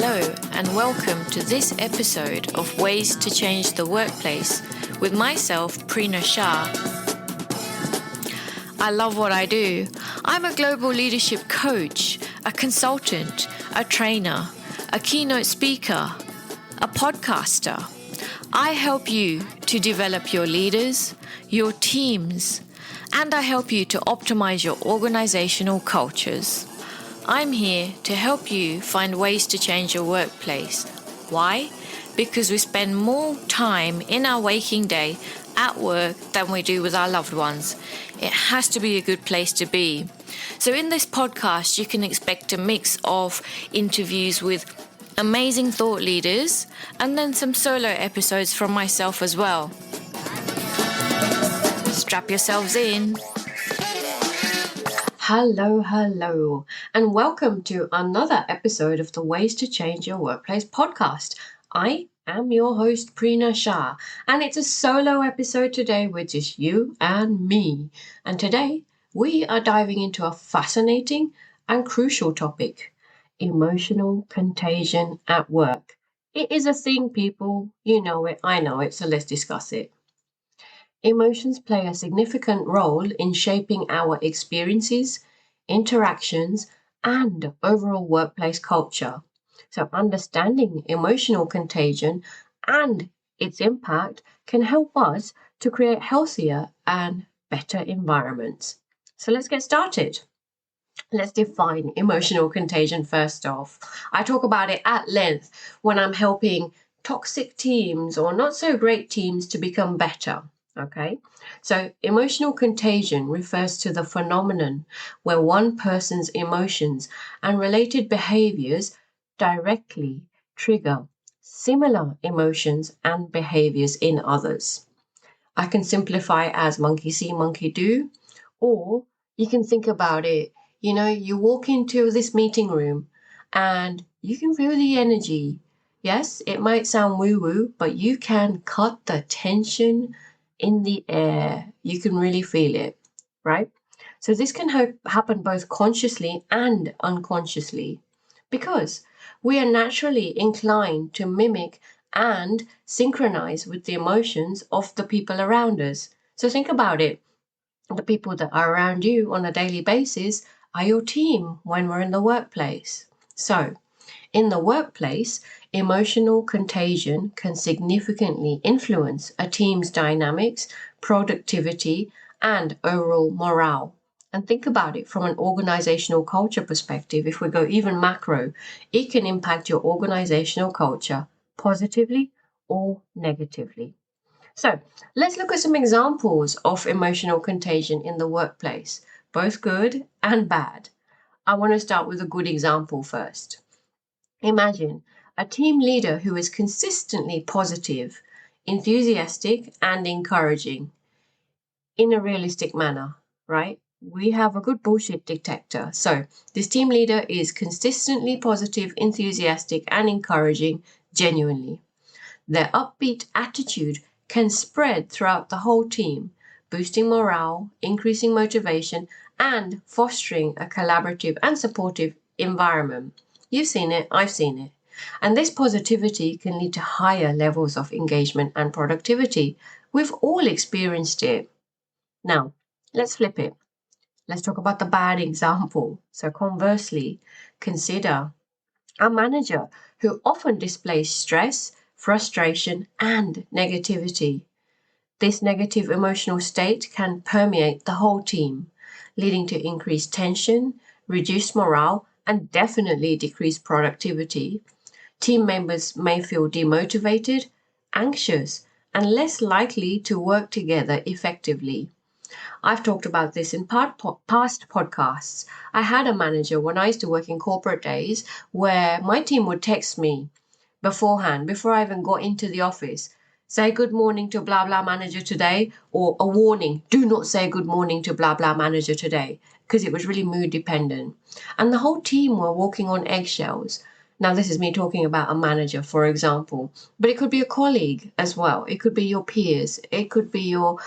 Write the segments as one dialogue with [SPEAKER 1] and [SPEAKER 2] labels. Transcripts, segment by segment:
[SPEAKER 1] Hello and welcome to this episode of Ways to Change the Workplace with myself, Prina Shah. I love what I do. I'm a global leadership coach, a consultant, a trainer, a keynote speaker, a podcaster. I help you to develop your leaders, your teams, and I help you to optimize your organizational cultures. I'm here to help you find ways to change your workplace. Why? Because we spend more time in our waking day at work than we do with our loved ones. It has to be a good place to be. So in this podcast, you can expect a mix of interviews with amazing thought leaders and then some solo episodes from myself as well. Strap yourselves in. Hello, and welcome to another episode of the Ways to Change Your Workplace podcast. I am your host, Prina Shah, and it's a solo episode today with just you and me. And today, we are diving into a fascinating and crucial topic, emotional contagion at work. It is a thing, people. You know it, I know it, so let's discuss it. Emotions play a significant role in shaping our experiences, interactions, and overall workplace culture. So, understanding emotional contagion and its impact can help us to create healthier and better environments. So, let's get started. Let's define emotional contagion first off. I talk about it at length when I'm helping toxic teams or not so great teams to become better. Okay, so emotional contagion refers to the phenomenon where one person's emotions and related behaviors directly trigger similar emotions and behaviors in others. I can simplify as monkey see, monkey do, or you can think about it. You know, you walk into this meeting room and you can feel the energy. Yes, it might sound woo-woo, but you can cut the tension in the air. You can really feel it, right? So this can happen both consciously and unconsciously because we are naturally inclined to mimic and synchronize with the emotions of the people around us. So think about it. The people that are around you on a daily basis are your team when we're in the workplace. So in the workplace, emotional contagion can significantly influence a team's dynamics, productivity, and overall morale. And think about it from an organizational culture perspective. If we go even macro, it can impact your organizational culture positively or negatively. So let's look at some examples of emotional contagion in the workplace, both good and bad. I want to start with a good example first. Imagine a team leader who is consistently positive, enthusiastic, and encouraging in a realistic manner, right? We have a good bullshit detector. So this team leader is consistently positive, enthusiastic, and encouraging genuinely. Their upbeat attitude can spread throughout the whole team, boosting morale, increasing motivation, and fostering a collaborative and supportive environment. You've seen it, I've seen it. And this positivity can lead to higher levels of engagement and productivity. We've all experienced it. Now, let's flip it. Let's talk about the bad example. So conversely, consider a manager who often displays stress, frustration, and negativity. This negative emotional state can permeate the whole team, leading to increased tension, reduced morale, and definitely decreased productivity. Team members may feel demotivated, anxious, and less likely to work together effectively. I've talked about this in past podcasts. I had a manager when I used to work in corporate days where my team would text me beforehand, before I even got into the office, say good morning to blah blah manager today, or a warning, do not say good morning to blah blah manager today, because it was really mood dependent. And the whole team were walking on eggshells. Now, this is me talking about a manager, for example, but it could be a colleague as well. It could be your peers. It could be your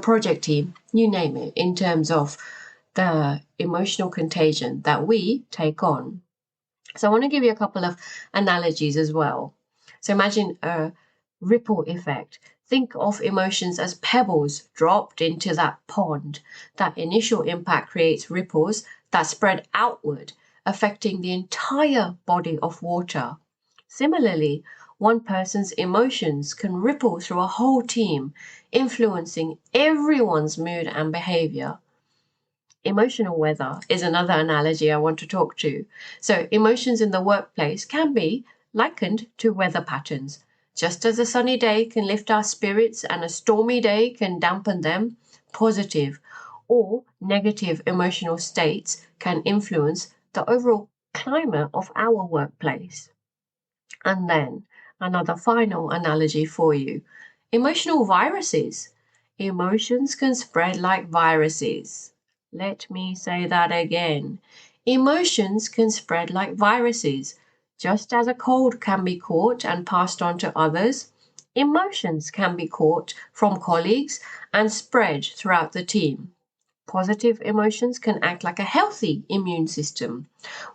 [SPEAKER 1] project team, you name it, in terms of the emotional contagion that we take on. So I want to give you a couple of analogies as well. So imagine a ripple effect. Think of emotions as pebbles dropped into that pond. That initial impact creates ripples that spread outward, affecting the entire body of water. Similarly, one person's emotions can ripple through a whole team, influencing everyone's mood and behavior. Emotional weather is another analogy I want to talk to. So, emotions in the workplace can be likened to weather patterns. Just as a sunny day can lift our spirits and a stormy day can dampen them, positive or negative emotional states can influence the overall climate of our workplace. And then another final analogy for you, emotional viruses. Emotions can spread like viruses. Let me say that again. Emotions can spread like viruses. Just as a cold can be caught and passed on to others, emotions can be caught from colleagues and spread throughout the team. Positive emotions can act like a healthy immune system,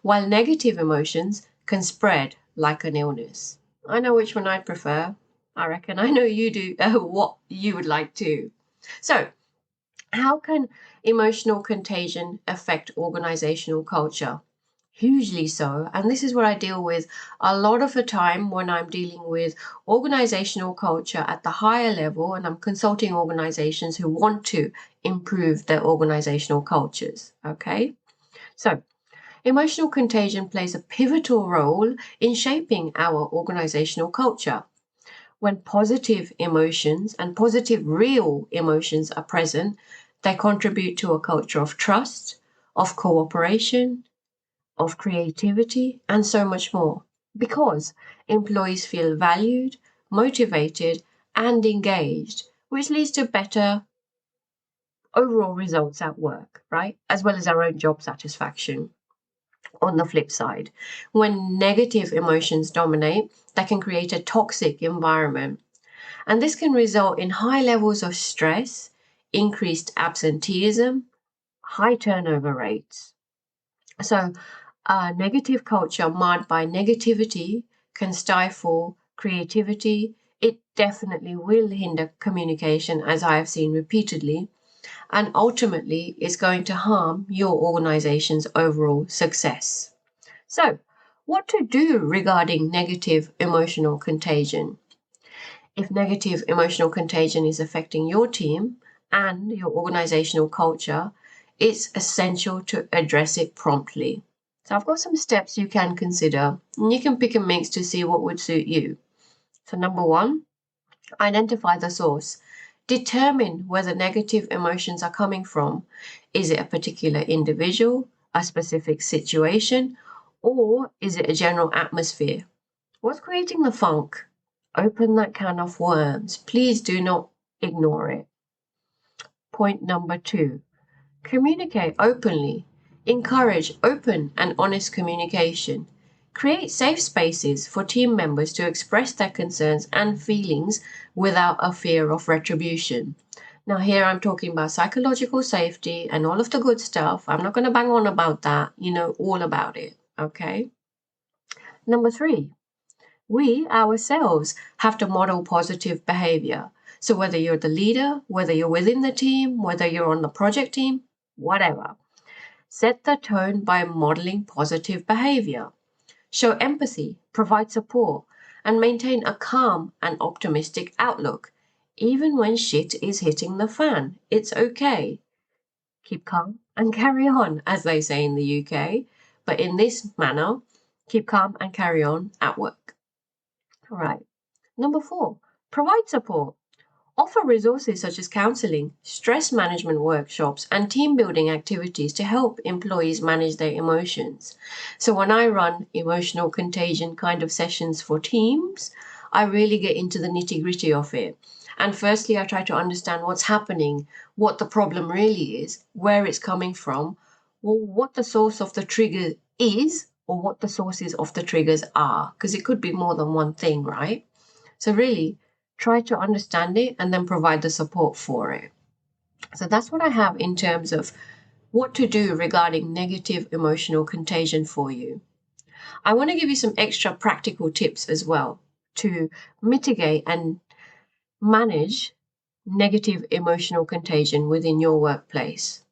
[SPEAKER 1] while negative emotions can spread like an illness. I know which one I prefer. I reckon I know you do what you would like to. So, how can emotional contagion affect organizational culture? Hugely so. And this is what I deal with a lot of the time when I'm dealing with organizational culture at the higher level and I'm consulting organizations who want to improve their organizational cultures. Okay. So, emotional contagion plays a pivotal role in shaping our organizational culture. When positive emotions and positive real emotions are present, they contribute to a culture of trust, of cooperation, of creativity, and so much more. Because employees feel valued, motivated, and engaged, which leads to better overall results at work, right? As well as our own job satisfaction. On the flip side, when negative emotions dominate, that can create a toxic environment. And this can result in high levels of stress, increased absenteeism, high turnover rates. So, a negative culture marred by negativity can stifle creativity. It definitely will hinder communication, as I have seen repeatedly, and ultimately is going to harm your organization's overall success. So, what to do regarding negative emotional contagion? If negative emotional contagion is affecting your team and your organizational culture, it's essential to address it promptly. So I've got some steps you can consider, and you can pick and mix to see what would suit you. So number one, identify the source. Determine where the negative emotions are coming from. Is it a particular individual, a specific situation, or is it a general atmosphere? What's creating the funk? Open that can of worms. Please do not ignore it. Point number two, communicate openly. Encourage open and honest communication. Create safe spaces for team members to express their concerns and feelings without a fear of retribution. Now, here I'm talking about psychological safety and all of the good stuff. I'm not going to bang on about that. You know all about it. Okay. Number three, we ourselves have to model positive behavior. So whether you're the leader, whether you're within the team, whether you're on the project team, whatever, set the tone by modeling positive behavior. Show empathy, provide support, and maintain a calm and optimistic outlook. Even when shit is hitting the fan, it's okay. Keep calm and carry on, as they say in the UK. But in this manner, keep calm and carry on at work. All right. Number four, provide support. Offer resources such as counseling, stress management workshops, and team building activities to help employees manage their emotions. So, when I run emotional contagion kind of sessions for teams, I really get into the nitty gritty of it. And firstly, I try to understand what's happening, what the problem really is, where it's coming from, well, what the source of the trigger is, or what the sources of the triggers are, because it could be more than one thing, right? So, really, try to understand it and then provide the support for it. So, that's what I have in terms of what to do regarding negative emotional contagion for you. I want to give you some extra practical tips as well to mitigate and manage negative emotional contagion within your workplace.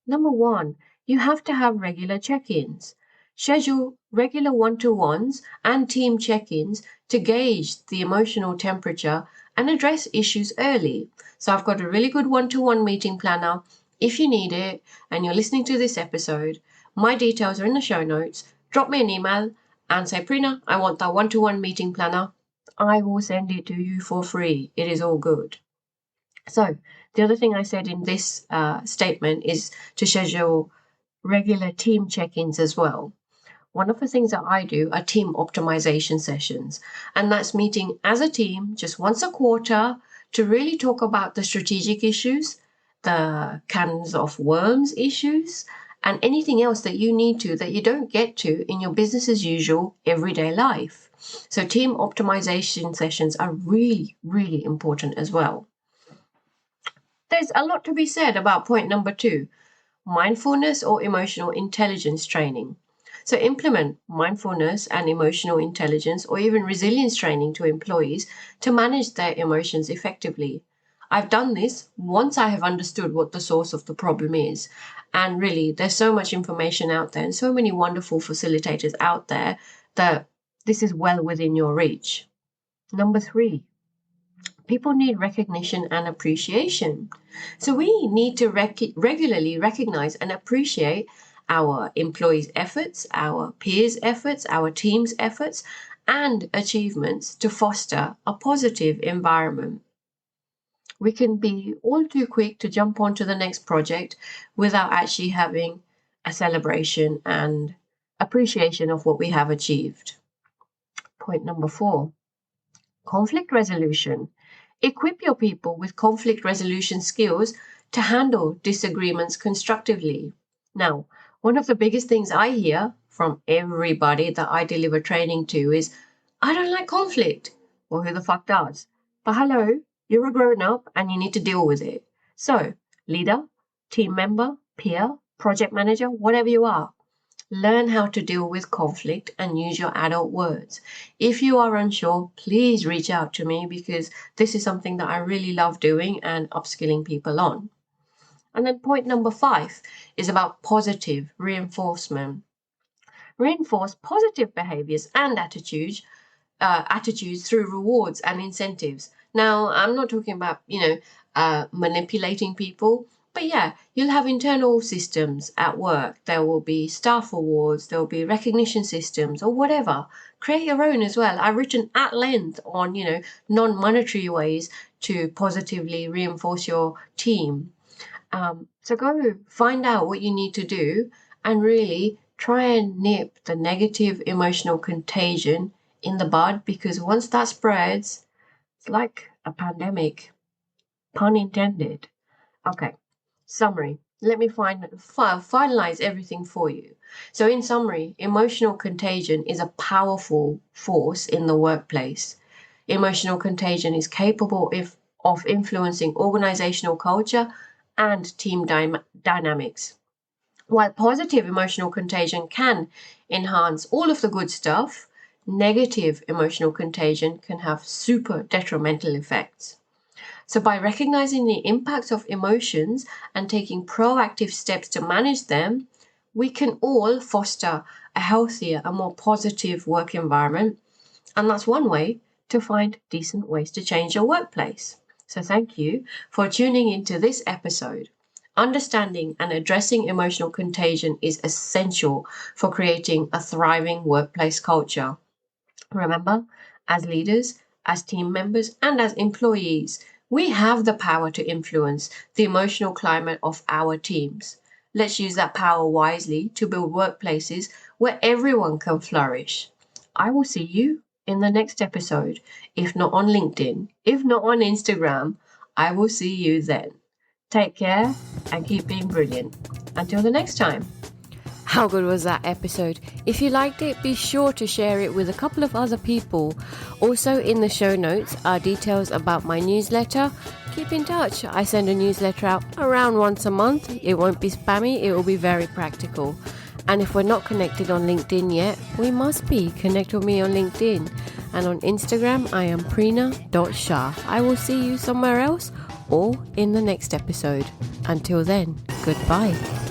[SPEAKER 1] Number one, you have to have regular check-ins. Schedule regular one-to-ones and team check-ins to gauge the emotional temperature and address issues early. So I've got a really good one-to-one meeting planner. If you need it and you're listening to this episode, my details are in the show notes. Drop me an email and say, Prina, I want that one-to-one meeting planner. I will send it to you for free. It is all good. So the other thing I said in this statement is to schedule regular team check-ins as well. One of the things that I do are team optimization sessions, and that's meeting as a team just once a quarter to really talk about the strategic issues, the cans of worms issues, and anything else that you need to that you don't get to in your business as usual everyday life. So team optimization sessions are really, really important as well. There's a lot to be said about point number 2, mindfulness or emotional intelligence training. So implement mindfulness and emotional intelligence or even resilience training to employees to manage their emotions effectively. I've done this once I have understood what the source of the problem is. And really, there's so much information out there and so many wonderful facilitators out there that this is well within your reach. Number 3, people need recognition and appreciation. So we need to regularly recognize and appreciate our employees' efforts, our peers' efforts, our team's efforts, and achievements to foster a positive environment. We can be all too quick to jump onto the next project without actually having a celebration and appreciation of what we have achieved. Point number 4, conflict resolution. Equip your people with conflict resolution skills to handle disagreements constructively. Now, one of the biggest things I hear from everybody that I deliver training to is, I don't like conflict. Well, who the fuck does? But hello, you're a grown up and you need to deal with it. So, leader, team member, peer, project manager, whatever you are, learn how to deal with conflict and use your adult words. If you are unsure, please reach out to me because this is something that I really love doing and upskilling people on. And then point number 5 is about positive reinforcement. Reinforce positive behaviors and attitudes through rewards and incentives. Now, I'm not talking about, manipulating people, but yeah, you'll have internal systems at work. There will be staff awards, there will be recognition systems or whatever. Create your own as well. I've written at length on, non-monetary ways to positively reinforce your team. So go find out what you need to do and really try and nip the negative emotional contagion in the bud, because once that spreads, it's like a pandemic. Pun intended. Okay, summary. Let me finalize everything for you. So in summary, emotional contagion is a powerful force in the workplace. Emotional contagion is capable of influencing organizational culture and team dynamics. While positive emotional contagion can enhance all of the good stuff, negative emotional contagion can have super detrimental effects. So by recognizing the impacts of emotions and taking proactive steps to manage them, we can all foster a healthier and more positive work environment. And that's one way to find decent ways to change your workplace. So thank you for tuning into this episode. Understanding and addressing emotional contagion is essential for creating a thriving workplace culture. Remember, as leaders, as team members, and as employees, we have the power to influence the emotional climate of our teams. Let's use that power wisely to build workplaces where everyone can flourish. I will see you in the next episode. If not on LinkedIn, if not on Instagram, I will see you then. Take care and keep being brilliant. Until the next time.
[SPEAKER 2] How good was that episode? If you liked it, be sure to share it with a couple of other people. Also in the show notes are details about my newsletter. Keep in touch. I send a newsletter out around once a month. It won't be spammy. It will be very practical. And if we're not connected on LinkedIn yet, we must be. Connect with me on LinkedIn. And on Instagram, I am Prina.Shah. I will see you somewhere else or in the next episode. Until then, goodbye.